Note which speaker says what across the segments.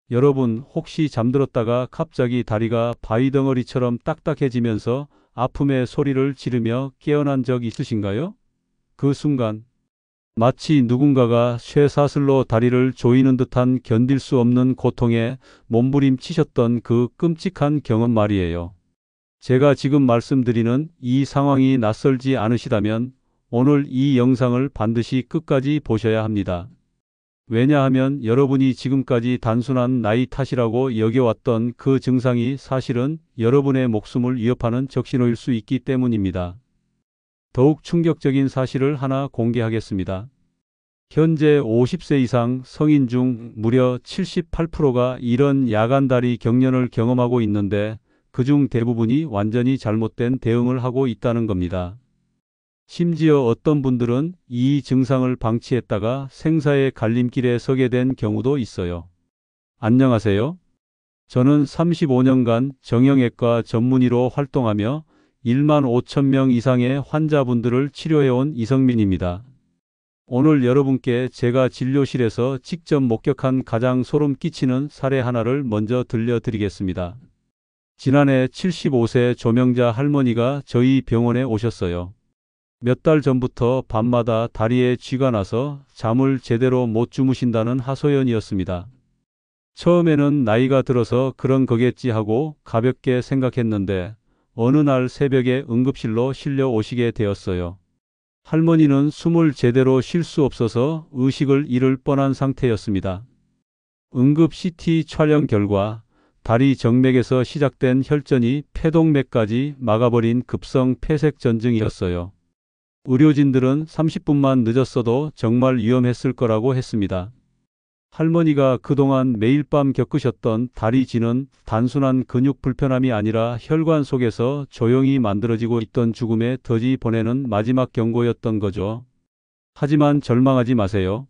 Speaker 1: 여러분 혹시 잠들었다가 갑자기 다리가 바위덩어리처럼 딱딱해지면서 아픔의 소리를 지르며 깨어난 적 있으신가요? 그 순간 마치 누군가가 쇠사슬로 다리를 조이는 듯한 견딜 수 없는 고통에 몸부림치셨던 그 끔찍한 경험 말이에요. 제가 지금 말씀드리는 이 상황이 낯설지 않으시다면 오늘 이 영상을 반드시 끝까지 보셔야 합니다. 왜냐하면 여러분이 지금까지 단순한 나이 탓이라고 여겨왔던 그 증상이 사실은 여러분의 목숨을 위협하는 적신호일 수 있기 때문입니다. 더욱 충격적인 사실을 하나 공개하겠습니다. 현재 50세 이상 성인 중 무려 78%가 이런 야간다리 경련을 경험하고 있는데 그중 대부분이 완전히 잘못된 대응을 하고 있다는 겁니다. 심지어 어떤 분들은 이 증상을 방치했다가 생사의 갈림길에 서게 된 경우도 있어요. 안녕하세요. 저는 35년간 정형외과 전문의로 활동하며 1만 5천 명 이상의 환자분들을 치료해온 이성민입니다. 오늘 여러분께 제가 진료실에서 직접 목격한 가장 소름 끼치는 사례 하나를 먼저 들려드리겠습니다. 지난해 75세 조명자 할머니가 저희 병원에 오셨어요. 몇 달 전부터 밤마다 다리에 쥐가 나서 잠을 제대로 못 주무신다는 하소연이었습니다. 처음에는 나이가 들어서 그런 거겠지 하고 가볍게 생각했는데 어느 날 새벽에 응급실로 실려 오시게 되었어요. 할머니는 숨을 제대로 쉴 수 없어서 의식을 잃을 뻔한 상태였습니다. 응급 CT 촬영 결과 다리 정맥에서 시작된 혈전이 폐동맥까지 막아버린 급성 폐색전증이었어요. 의료진들은 30분만 늦었어도 정말 위험했을 거라고 했습니다. 할머니가 그동안 매일 밤 겪으셨던 다리 쥐는 단순한 근육 불편함이 아니라 혈관 속에서 조용히 만들어지고 있던 죽음의 덫이 보내는 마지막 경고였던 거죠. 하지만 절망하지 마세요.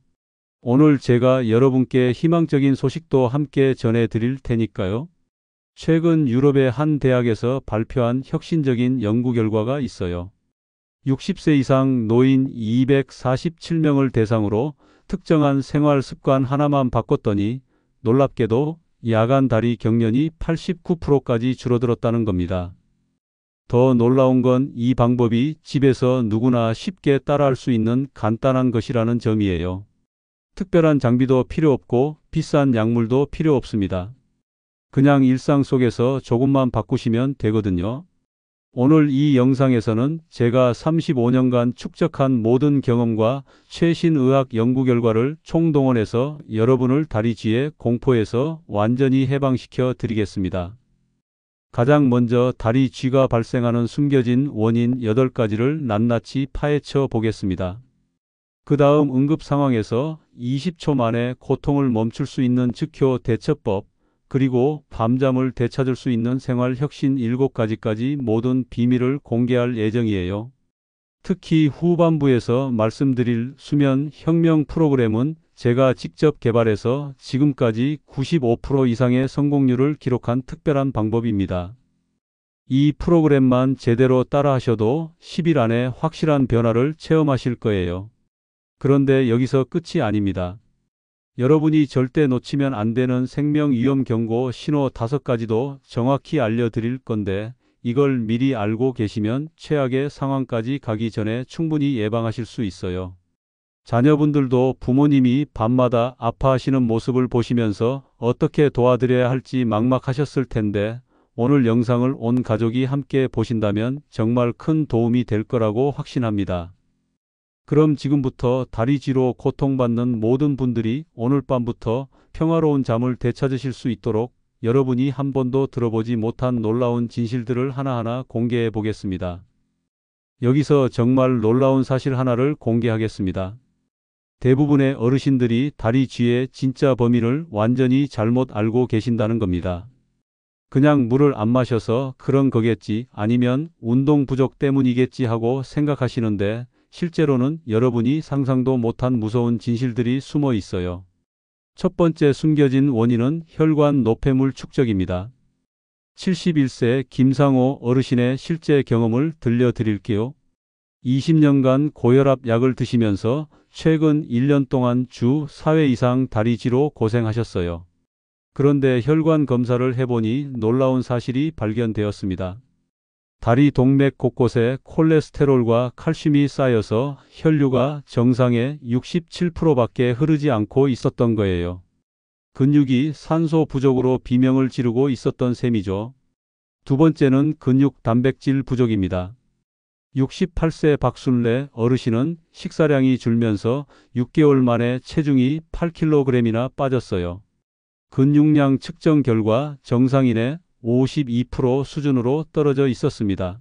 Speaker 1: 오늘 제가 여러분께 희망적인 소식도 함께 전해드릴 테니까요. 최근 유럽의 한 대학에서 발표한 혁신적인 연구 결과가 있어요. 60세 이상 노인 247명을 대상으로 특정한 생활 습관 하나만 바꿨더니 놀랍게도 야간 다리 경련이 89%까지 줄어들었다는 겁니다. 더 놀라운 건 이 방법이 집에서 누구나 쉽게 따라할 수 있는 간단한 것이라는 점이에요. 특별한 장비도 필요 없고 비싼 약물도 필요 없습니다. 그냥 일상 속에서 조금만 바꾸시면 되거든요. 오늘 이 영상에서는 제가 35년간 축적한 모든 경험과 최신 의학 연구 결과를 총동원해서 여러분을 다리 쥐의 공포에서 완전히 해방시켜 드리겠습니다. 가장 먼저 다리 쥐가 발생하는 숨겨진 원인 8가지를 낱낱이 파헤쳐 보겠습니다. 그 다음 응급 상황에서 20초 만에 고통을 멈출 수 있는 즉효 대처법, 그리고 밤잠을 되찾을 수 있는 생활 혁신 7가지까지 모든 비밀을 공개할 예정이에요. 특히 후반부에서 말씀드릴 수면 혁명 프로그램은 제가 직접 개발해서 지금까지 95% 이상의 성공률을 기록한 특별한 방법입니다. 이 프로그램만 제대로 따라하셔도 10일 안에 확실한 변화를 체험하실 거예요. 그런데 여기서 끝이 아닙니다. 여러분이 절대 놓치면 안 되는 생명 위험 경고 신호 5가지도 정확히 알려드릴 건데 이걸 미리 알고 계시면 최악의 상황까지 가기 전에 충분히 예방하실 수 있어요. 자녀분들도 부모님이 밤마다 아파하시는 모습을 보시면서 어떻게 도와드려야 할지 막막하셨을 텐데 오늘 영상을 온 가족이 함께 보신다면 정말 큰 도움이 될 거라고 확신합니다. 그럼 지금부터 다리 쥐로 고통받는 모든 분들이 오늘 밤부터 평화로운 잠을 되찾으실 수 있도록 여러분이 한 번도 들어보지 못한 놀라운 진실들을 하나하나 공개해 보겠습니다. 여기서 정말 놀라운 사실 하나를 공개하겠습니다. 대부분의 어르신들이 다리 쥐의 진짜 범인을 완전히 잘못 알고 계신다는 겁니다. 그냥 물을 안 마셔서 그런 거겠지 아니면 운동 부족 때문이겠지 하고 생각하시는데 실제로는 여러분이 상상도 못한 무서운 진실들이 숨어 있어요. 첫 번째 숨겨진 원인은 혈관 노폐물 축적입니다. 71세 김상호 어르신의 실제 경험을 들려드릴게요. 20년간 고혈압 약을 드시면서 최근 1년 동안 주 4회 이상 다리 쥐로 고생하셨어요. 그런데 혈관 검사를 해보니 놀라운 사실이 발견되었습니다. 다리 동맥 곳곳에 콜레스테롤과 칼슘이 쌓여서 혈류가 정상의 67%밖에 흐르지 않고 있었던 거예요. 근육이 산소 부족으로 비명을 지르고 있었던 셈이죠. 두 번째는 근육 단백질 부족입니다. 68세 박순례 어르신은 식사량이 줄면서 6개월 만에 체중이 8kg이나 빠졌어요. 근육량 측정 결과 정상인의 52% 수준으로 떨어져 있었습니다.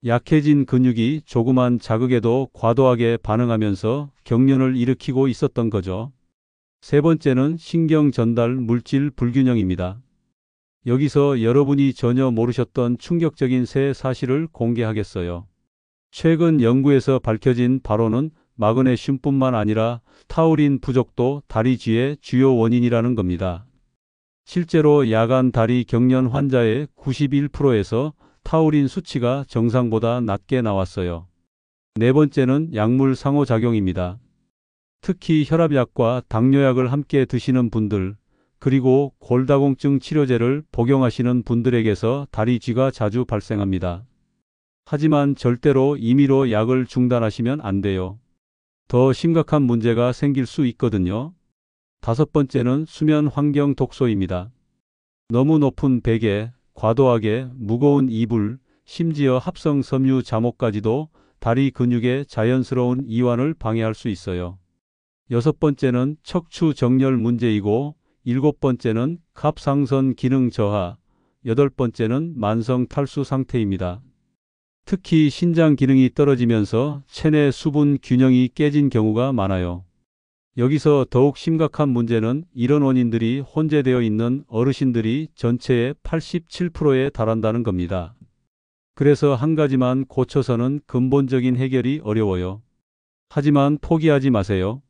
Speaker 1: 약해진 근육이 조그만 자극에도 과도하게 반응하면서 경련을 일으키고 있었던 거죠. 세 번째는 신경 전달 물질 불균형입니다. 여기서 여러분이 전혀 모르셨던 충격적인 새 사실을 공개하겠어요. 최근 연구에서 밝혀진 바로는 마그네슘뿐만 아니라 타우린 부족도 다리 쥐의 주요 원인이라는 겁니다. 실제로 야간 다리 경련 환자의 91%에서 타우린 수치가 정상보다 낮게 나왔어요. 네 번째는 약물 상호작용입니다. 특히 혈압약과 당뇨약을 함께 드시는 분들, 그리고 골다공증 치료제를 복용하시는 분들에게서 다리 쥐가 자주 발생합니다. 하지만 절대로 임의로 약을 중단하시면 안 돼요. 더 심각한 문제가 생길 수 있거든요. 다섯 번째는 수면 환경 독소입니다. 너무 높은 베개, 과도하게 무거운 이불, 심지어 합성 섬유 잠옷까지도 다리 근육의 자연스러운 이완을 방해할 수 있어요. 여섯 번째는 척추 정렬 문제이고, 일곱 번째는 갑상선 기능 저하, 여덟 번째는 만성 탈수 상태입니다. 특히 신장 기능이 떨어지면서 체내 수분 균형이 깨진 경우가 많아요. 여기서 더욱 심각한 문제는 이런 원인들이 혼재되어 있는 어르신들이 전체의 87%에 달한다는 겁니다. 그래서 한 가지만 고쳐서는 근본적인 해결이 어려워요. 하지만 포기하지 마세요.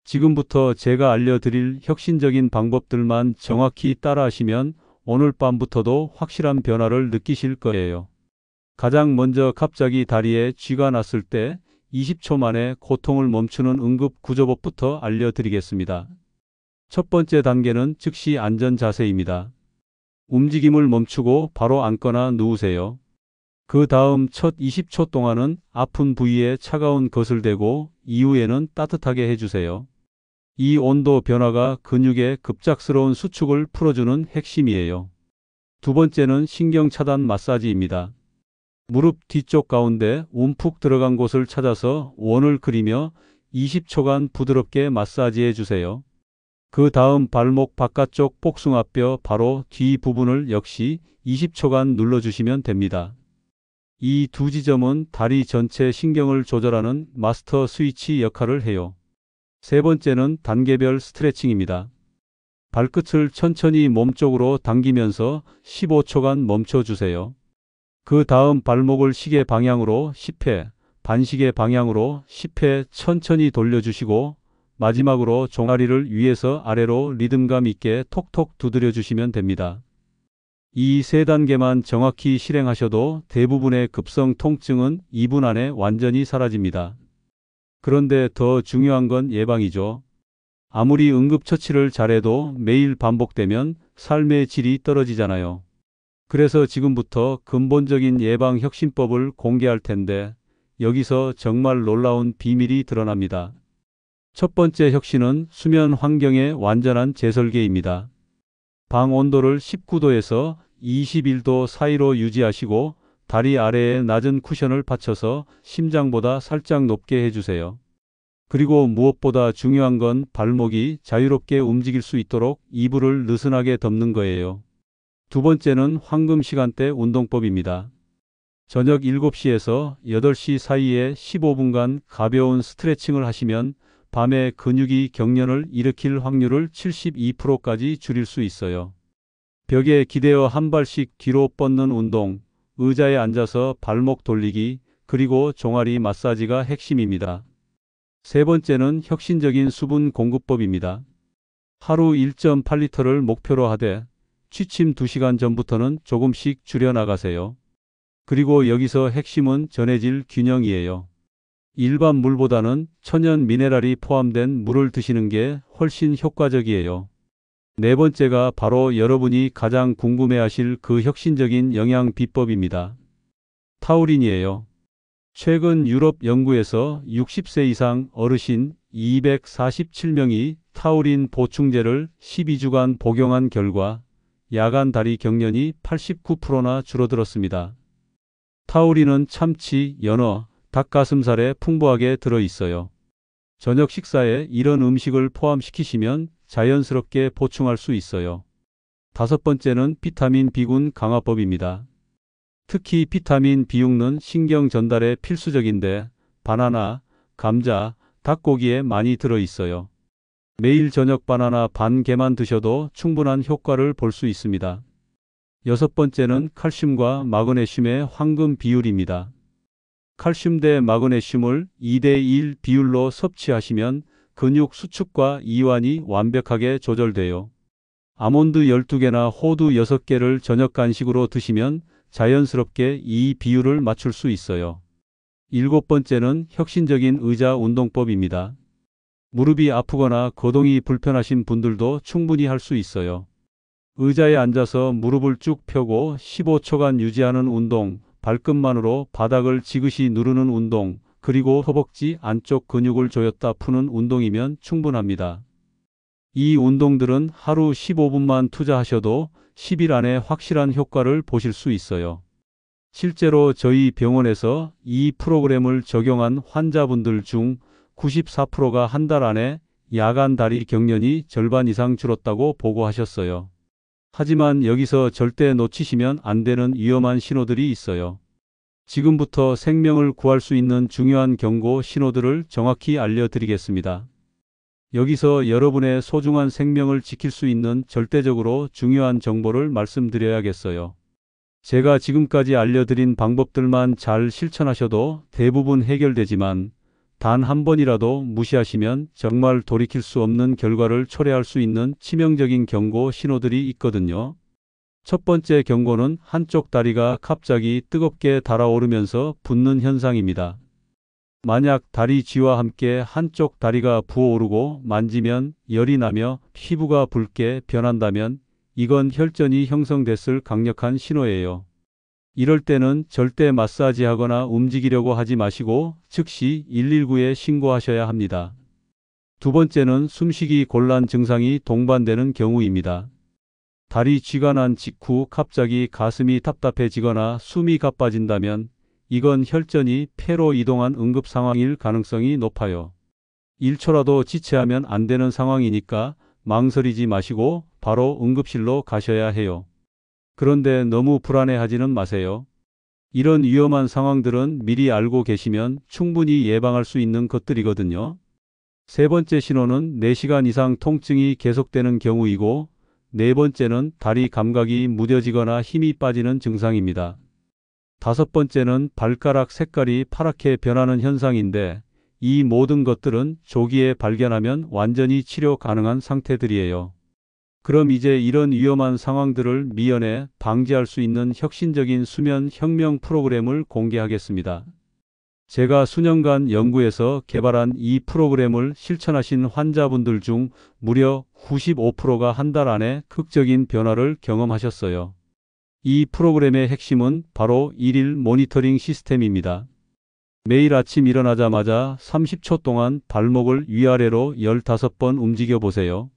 Speaker 1: 지금부터 제가 알려드릴 혁신적인 방법들만 정확히 따라하시면 오늘 밤부터도 확실한 변화를 느끼실 거예요. 가장 먼저 갑자기 다리에 쥐가 났을 때 20초 만에 고통을 멈추는 응급 구조법부터 알려드리겠습니다. 첫 번째 단계는 즉시 안전 자세입니다. 움직임을 멈추고 바로 앉거나 누우세요. 그 다음 첫 20초 동안은 아픈 부위에 차가운 것을 대고 이후에는 따뜻하게 해주세요. 이 온도 변화가 근육의 급작스러운 수축을 풀어주는 핵심이에요. 두 번째는 신경 차단 마사지입니다. 무릎 뒤쪽 가운데 움푹 들어간 곳을 찾아서 원을 그리며 20초간 부드럽게 마사지해 주세요. 그 다음 발목 바깥쪽 복숭아뼈 바로 뒤 부분을 역시 20초간 눌러주시면 됩니다. 이 두 지점은 다리 전체 신경을 조절하는 마스터 스위치 역할을 해요. 세 번째는 단계별 스트레칭입니다. 발끝을 천천히 몸쪽으로 당기면서 15초간 멈춰주세요. 그 다음 발목을 시계 방향으로 10회, 반시계 방향으로 10회 천천히 돌려주시고 마지막으로 종아리를 위에서 아래로 리듬감 있게 톡톡 두드려 주시면 됩니다. 이 세 단계만 정확히 실행하셔도 대부분의 급성 통증은 2분 안에 완전히 사라집니다. 그런데 더 중요한 건 예방이죠. 아무리 응급처치를 잘해도 매일 반복되면 삶의 질이 떨어지잖아요. 그래서 지금부터 근본적인 예방 혁신법을 공개할 텐데 여기서 정말 놀라운 비밀이 드러납니다. 첫 번째 혁신은 수면 환경의 완전한 재설계입니다. 방 온도를 19도에서 21도 사이로 유지하시고 다리 아래에 낮은 쿠션을 받쳐서 심장보다 살짝 높게 해주세요. 그리고 무엇보다 중요한 건 발목이 자유롭게 움직일 수 있도록 이불을 느슨하게 덮는 거예요. 두 번째는 황금 시간대 운동법입니다. 저녁 7시에서 8시 사이에 15분간 가벼운 스트레칭을 하시면 밤에 근육이 경련을 일으킬 확률을 72%까지 줄일 수 있어요. 벽에 기대어 한 발씩 뒤로 뻗는 운동, 의자에 앉아서 발목 돌리기, 그리고 종아리 마사지가 핵심입니다. 세 번째는 혁신적인 수분 공급법입니다. 하루 1.8리터를 목표로 하되 취침 2시간 전부터는 조금씩 줄여나가세요. 그리고 여기서 핵심은 전해질 균형이에요. 일반 물보다는 천연 미네랄이 포함된 물을 드시는 게 훨씬 효과적이에요. 네 번째가 바로 여러분이 가장 궁금해하실 그 혁신적인 영양 비법입니다. 타우린이에요. 최근 유럽 연구에서 60세 이상 어르신 247명이 타우린 보충제를 12주간 복용한 결과 야간 다리 경련이 89%나 줄어들었습니다. 타우린은 참치, 연어, 닭가슴살에 풍부하게 들어있어요. 저녁 식사에 이런 음식을 포함시키시면 자연스럽게 보충할 수 있어요. 다섯 번째는 비타민 B군 강화법입니다. 특히 비타민 B6는 신경 전달에 필수적인데 바나나, 감자, 닭고기에 많이 들어있어요. 매일 저녁 바나나 반 개만 드셔도 충분한 효과를 볼 수 있습니다. 여섯 번째는 칼슘과 마그네슘의 황금 비율입니다. 칼슘 대 마그네슘을 2대1 비율로 섭취하시면 근육 수축과 이완이 완벽하게 조절돼요. 아몬드 12개나 호두 6개를 저녁 간식으로 드시면 자연스럽게 이 비율을 맞출 수 있어요. 일곱 번째는 혁신적인 의자 운동법입니다. 무릎이 아프거나 거동이 불편하신 분들도 충분히 할 수 있어요. 의자에 앉아서 무릎을 쭉 펴고 15초간 유지하는 운동, 발끝만으로 바닥을 지그시 누르는 운동, 그리고 허벅지 안쪽 근육을 조였다 푸는 운동이면 충분합니다. 이 운동들은 하루 15분만 투자하셔도 10일 안에 확실한 효과를 보실 수 있어요. 실제로 저희 병원에서 이 프로그램을 적용한 환자분들 중 94%가 한 달 안에 야간 다리 경련이 절반 이상 줄었다고 보고하셨어요. 하지만 여기서 절대 놓치시면 안 되는 위험한 신호들이 있어요. 지금부터 생명을 구할 수 있는 중요한 경고 신호들을 정확히 알려드리겠습니다. 여기서 여러분의 소중한 생명을 지킬 수 있는 절대적으로 중요한 정보를 말씀드려야겠어요. 제가 지금까지 알려드린 방법들만 잘 실천하셔도 대부분 해결되지만 단 한 번이라도 무시하시면 정말 돌이킬 수 없는 결과를 초래할 수 있는 치명적인 경고 신호들이 있거든요. 첫 번째 경고는 한쪽 다리가 갑자기 뜨겁게 달아오르면서 붓는 현상입니다. 만약 다리 쥐와 함께 한쪽 다리가 부어오르고 만지면 열이 나며 피부가 붉게 변한다면 이건 혈전이 형성됐을 강력한 신호예요. 이럴 때는 절대 마사지하거나 움직이려고 하지 마시고 즉시 119에 신고하셔야 합니다. 두 번째는 숨쉬기 곤란 증상이 동반되는 경우입니다. 다리 쥐가 난 직후 갑자기 가슴이 답답해지거나 숨이 가빠진다면 이건 혈전이 폐로 이동한 응급 상황일 가능성이 높아요. 1초라도 지체하면 안 되는 상황이니까 망설이지 마시고 바로 응급실로 가셔야 해요. 그런데 너무 불안해하지는 마세요. 이런 위험한 상황들은 미리 알고 계시면 충분히 예방할 수 있는 것들이거든요. 세 번째 신호는 4시간 이상 통증이 계속되는 경우이고 네 번째는 다리 감각이 무뎌지거나 힘이 빠지는 증상입니다. 다섯 번째는 발가락 색깔이 파랗게 변하는 현상인데 이 모든 것들은 조기에 발견하면 완전히 치료 가능한 상태들이에요. 그럼 이제 이런 위험한 상황들을 미연에 방지할 수 있는 혁신적인 수면 혁명 프로그램을 공개하겠습니다. 제가 수년간 연구해서 개발한 이 프로그램을 실천하신 환자분들 중 무려 95%가 한 달 안에 극적인 변화를 경험하셨어요. 이 프로그램의 핵심은 바로 1일 모니터링 시스템입니다. 매일 아침 일어나자마자 30초 동안 발목을 위아래로 15번 움직여 보세요.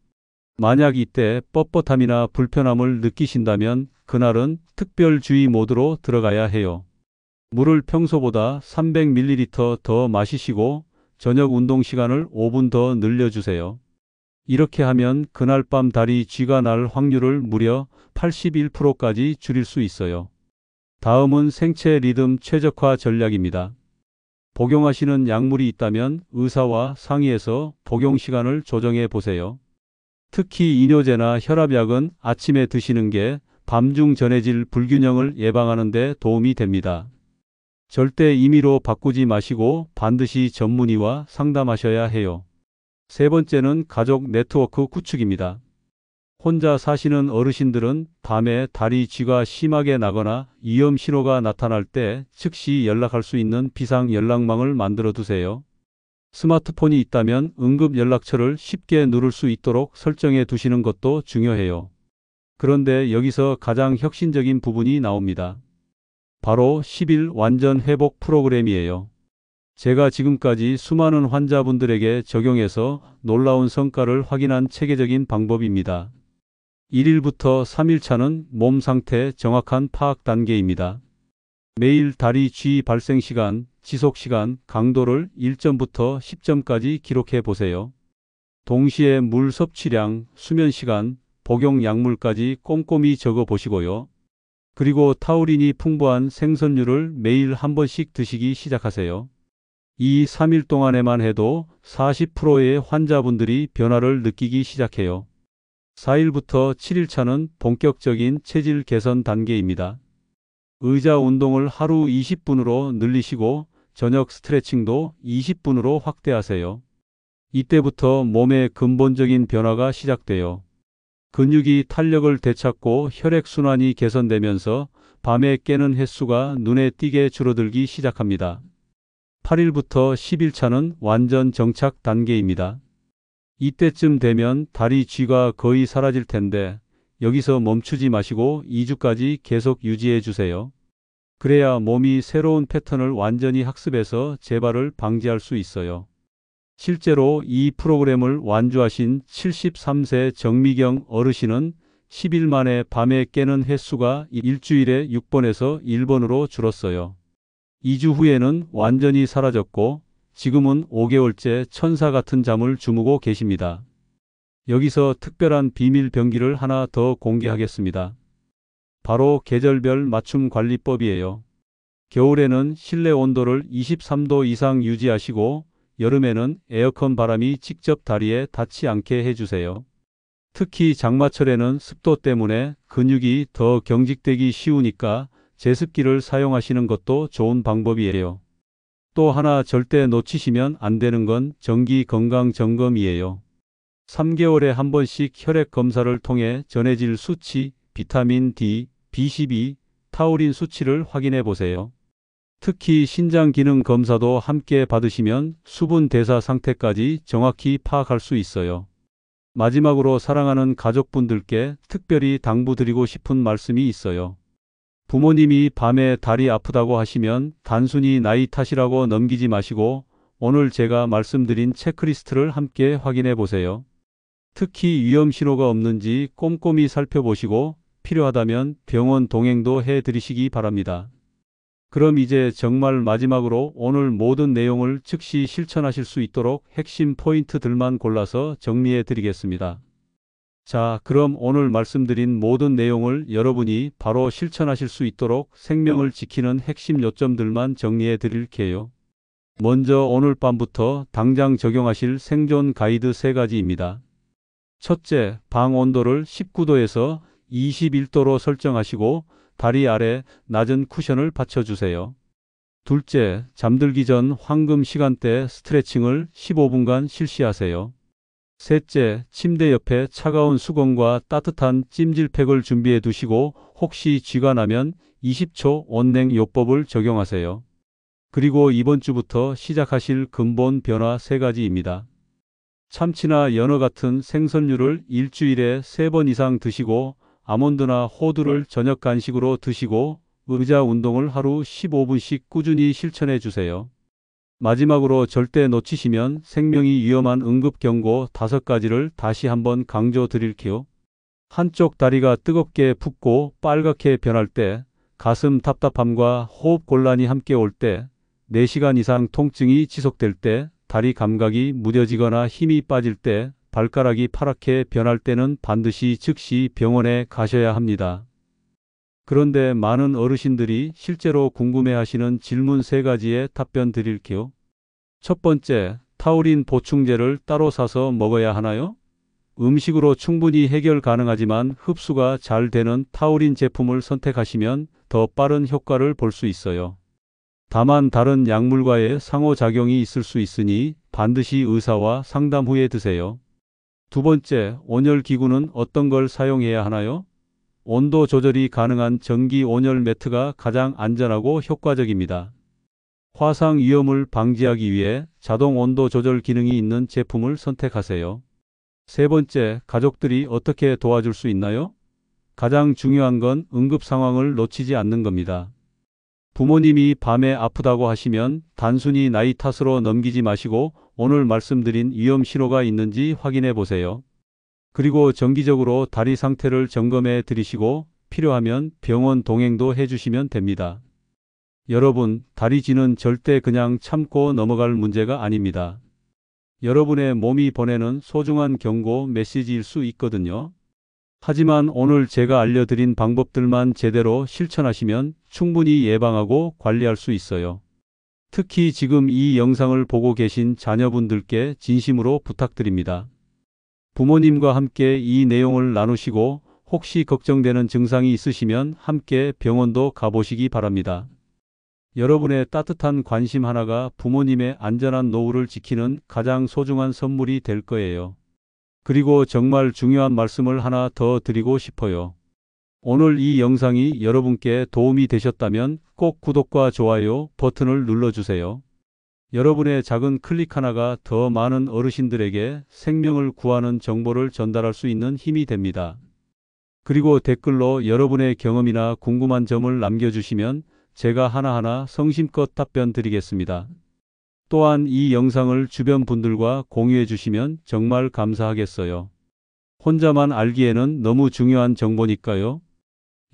Speaker 1: 만약 이때 뻣뻣함이나 불편함을 느끼신다면 그날은 특별주의 모드로 들어가야 해요. 물을 평소보다 300ml 더 마시시고 저녁 운동 시간을 5분 더 늘려주세요. 이렇게 하면 그날 밤 다리 쥐가 날 확률을 무려 81%까지 줄일 수 있어요. 다음은 생체 리듬 최적화 전략입니다. 복용하시는 약물이 있다면 의사와 상의해서 복용 시간을 조정해 보세요. 특히 이뇨제나 혈압약은 아침에 드시는 게 밤중 전해질 불균형을 예방하는 데 도움이 됩니다. 절대 임의로 바꾸지 마시고 반드시 전문의와 상담하셔야 해요. 세 번째는 가족 네트워크 구축입니다. 혼자 사시는 어르신들은 밤에 다리 쥐가 심하게 나거나 위험 신호가 나타날 때 즉시 연락할 수 있는 비상 연락망을 만들어 두세요. 스마트폰이 있다면 응급 연락처를 쉽게 누를 수 있도록 설정해 두시는 것도 중요해요. 그런데 여기서 가장 혁신적인 부분이 나옵니다. 바로 10일 완전 회복 프로그램이에요. 제가 지금까지 수많은 환자분들에게 적용해서 놀라운 성과를 확인한 체계적인 방법입니다. 1일부터 3일차는 몸 상태 정확한 파악 단계입니다. 매일 다리 쥐 발생 시간, 지속 시간, 강도를 1점부터 10점까지 기록해 보세요. 동시에 물 섭취량, 수면 시간, 복용 약물까지 꼼꼼히 적어 보시고요. 그리고 타우린이 풍부한 생선류를 매일 한 번씩 드시기 시작하세요. 이 3일 동안에만 해도 40%의 환자분들이 변화를 느끼기 시작해요. 4일부터 7일차는 본격적인 체질 개선 단계입니다. 의자 운동을 하루 20분으로 늘리시고 저녁 스트레칭도 20분으로 확대하세요. 이때부터 몸의 근본적인 변화가 시작돼요. 근육이 탄력을 되찾고 혈액순환이 개선되면서 밤에 깨는 횟수가 눈에 띄게 줄어들기 시작합니다. 8일부터 10일차는 완전 정착 단계입니다. 이때쯤 되면 다리 쥐가 거의 사라질 텐데 여기서 멈추지 마시고 2주까지 계속 유지해 주세요. 그래야 몸이 새로운 패턴을 완전히 학습해서 재발을 방지할 수 있어요. 실제로 이 프로그램을 완주하신 73세 정미경 어르신은 10일 만에 밤에 깨는 횟수가 일주일에 6번에서 1번으로 줄었어요. 2주 후에는 완전히 사라졌고 지금은 5개월째 천사 같은 잠을 주무고 계십니다. 여기서 특별한 비밀 병기를 하나 더 공개하겠습니다. 바로 계절별 맞춤 관리법이에요. 겨울에는 실내 온도를 23도 이상 유지하시고 여름에는 에어컨 바람이 직접 다리에 닿지 않게 해주세요. 특히 장마철에는 습도 때문에 근육이 더 경직되기 쉬우니까 제습기를 사용하시는 것도 좋은 방법이에요. 또 하나 절대 놓치시면 안 되는 건 정기 건강 점검이에요. 3개월에 한 번씩 혈액 검사를 통해 전해질 수치, 비타민 D, B12, 타우린 수치를 확인해 보세요. 특히 신장 기능 검사도 함께 받으시면 수분 대사 상태까지 정확히 파악할 수 있어요. 마지막으로 사랑하는 가족분들께 특별히 당부드리고 싶은 말씀이 있어요. 부모님이 밤에 다리 아프다고 하시면 단순히 나이 탓이라고 넘기지 마시고 오늘 제가 말씀드린 체크리스트를 함께 확인해 보세요. 특히 위험 신호가 없는지 꼼꼼히 살펴보시고 필요하다면 병원 동행도 해 드리시기 바랍니다. 그럼 이제 정말 마지막으로 오늘 모든 내용을 즉시 실천하실 수 있도록 핵심 포인트들만 골라서 정리해 드리겠습니다. 자, 그럼 오늘 말씀드린 모든 내용을 여러분이 바로 실천하실 수 있도록 생명을 지키는 핵심 요점들만 정리해 드릴게요. 먼저 오늘 밤부터 당장 적용하실 생존 가이드 3가지입니다. 첫째, 방 온도를 19도에서 21도로 설정하시고 다리 아래 낮은 쿠션을 받쳐주세요. 둘째, 잠들기 전 황금 시간대 스트레칭을 15분간 실시하세요. 셋째, 침대 옆에 차가운 수건과 따뜻한 찜질팩을 준비해 두시고 혹시 쥐가 나면 20초 온냉 요법을 적용하세요. 그리고 이번 주부터 시작하실 근본 변화 3가지입니다. 참치나 연어 같은 생선류를 일주일에 3번 이상 드시고 아몬드나 호두를 저녁 간식으로 드시고 의자 운동을 하루 15분씩 꾸준히 실천해 주세요. 마지막으로 절대 놓치시면 생명이 위험한 응급 경고 5가지를 다시 한번 강조 드릴게요. 한쪽 다리가 뜨겁게 붓고 빨갛게 변할 때, 가슴 답답함과 호흡 곤란이 함께 올 때, 4시간 이상 통증이 지속될 때, 다리 감각이 무뎌지거나 힘이 빠질 때, 발가락이 파랗게 변할 때는 반드시 즉시 병원에 가셔야 합니다. 그런데 많은 어르신들이 실제로 궁금해하시는 질문 3가지에 답변 드릴게요. 첫 번째, 타우린 보충제를 따로 사서 먹어야 하나요? 음식으로 충분히 해결 가능하지만 흡수가 잘 되는 타우린 제품을 선택하시면 더 빠른 효과를 볼 수 있어요. 다만 다른 약물과의 상호작용이 있을 수 있으니 반드시 의사와 상담 후에 드세요. 두 번째, 온열 기구는 어떤 걸 사용해야 하나요? 온도 조절이 가능한 전기 온열 매트가 가장 안전하고 효과적입니다. 화상 위험을 방지하기 위해 자동 온도 조절 기능이 있는 제품을 선택하세요. 세 번째, 가족들이 어떻게 도와줄 수 있나요? 가장 중요한 건 응급 상황을 놓치지 않는 겁니다. 부모님이 밤에 아프다고 하시면 단순히 나이 탓으로 넘기지 마시고 오늘 말씀드린 위험 신호가 있는지 확인해 보세요. 그리고 정기적으로 다리 상태를 점검해 드리시고 필요하면 병원 동행도 해 주시면 됩니다. 여러분, 다리쥐는 절대 그냥 참고 넘어갈 문제가 아닙니다. 여러분의 몸이 보내는 소중한 경고 메시지일 수 있거든요. 하지만 오늘 제가 알려드린 방법들만 제대로 실천하시면 충분히 예방하고 관리할 수 있어요. 특히 지금 이 영상을 보고 계신 자녀분들께 진심으로 부탁드립니다. 부모님과 함께 이 내용을 나누시고 혹시 걱정되는 증상이 있으시면 함께 병원도 가보시기 바랍니다. 여러분의 따뜻한 관심 하나가 부모님의 안전한 노후를 지키는 가장 소중한 선물이 될 거예요. 그리고 정말 중요한 말씀을 하나 더 드리고 싶어요. 오늘 이 영상이 여러분께 도움이 되셨다면 꼭 구독과 좋아요 버튼을 눌러주세요. 여러분의 작은 클릭 하나가 더 많은 어르신들에게 생명을 구하는 정보를 전달할 수 있는 힘이 됩니다. 그리고 댓글로 여러분의 경험이나 궁금한 점을 남겨주시면 제가 하나하나 성심껏 답변 드리겠습니다. 또한 이 영상을 주변 분들과 공유해 주시면 정말 감사하겠어요. 혼자만 알기에는 너무 중요한 정보니까요.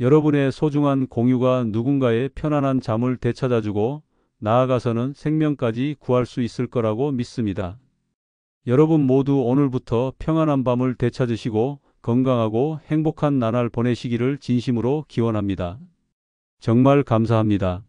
Speaker 1: 여러분의 소중한 공유가 누군가의 편안한 잠을 되찾아주고 나아가서는 생명까지 구할 수 있을 거라고 믿습니다. 여러분 모두 오늘부터 평안한 밤을 되찾으시고 건강하고 행복한 나날 보내시기를 진심으로 기원합니다. 정말 감사합니다.